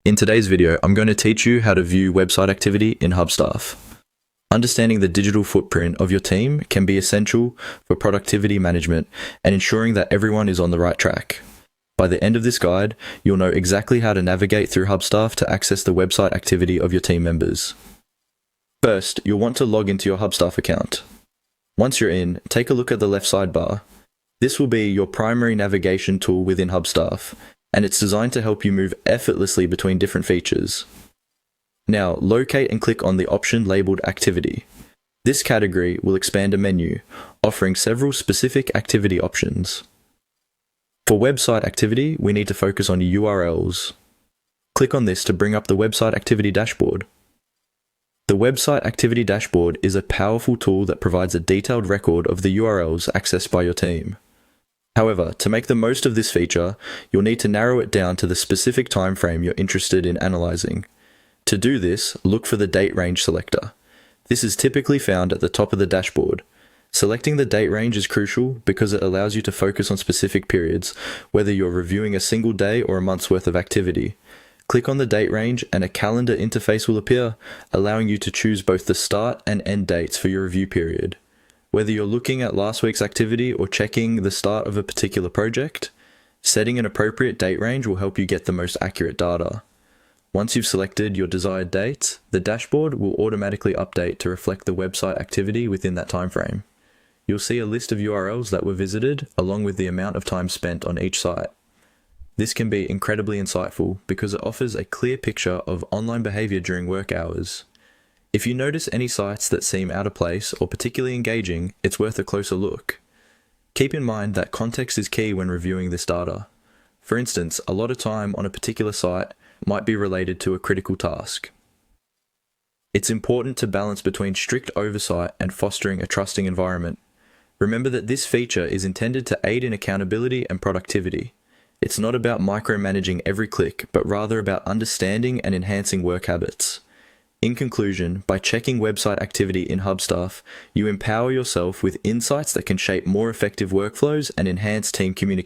In today's video, I'm going to teach you how to view website activity in Hubstaff. Understanding the digital footprint of your team can be essential for productivity management and ensuring that everyone is on the right track. By the end of this guide, you'll know exactly how to navigate through Hubstaff to access the website activity of your team members. First, you'll want to log into your Hubstaff account. Once you're in, take a look at the left sidebar. This will be your primary navigation tool within Hubstaff, and it's designed to help you move effortlessly between different features. Now, locate and click on the option labeled Activity. This category will expand a menu, offering several specific activity options. For website activity, we need to focus on URLs. Click on this to bring up the website activity dashboard. The website activity dashboard is a powerful tool that provides a detailed record of the URLs accessed by your team. However, to make the most of this feature, you'll need to narrow it down to the specific time frame you're interested in analyzing. To do this, look for the date range selector. This is typically found at the top of the dashboard. Selecting the date range is crucial because it allows you to focus on specific periods, whether you're reviewing a single day or a month's worth of activity. Click on the date range and a calendar interface will appear, allowing you to choose both the start and end dates for your review period. Whether you're looking at last week's activity or checking the start of a particular project, setting an appropriate date range will help you get the most accurate data. Once you've selected your desired dates, the dashboard will automatically update to reflect the website activity within that time frame. You'll see a list of URLs that were visited, along with the amount of time spent on each site. This can be incredibly insightful because it offers a clear picture of online behavior during work hours. If you notice any sites that seem out of place or particularly engaging, it's worth a closer look. Keep in mind that context is key when reviewing this data. For instance, a lot of time on a particular site might be related to a critical task. It's important to balance between strict oversight and fostering a trusting environment. Remember that this feature is intended to aid in accountability and productivity. It's not about micromanaging every click, but rather about understanding and enhancing work habits. In conclusion, by checking website activity in Hubstaff, you empower yourself with insights that can shape more effective workflows and enhance team communication.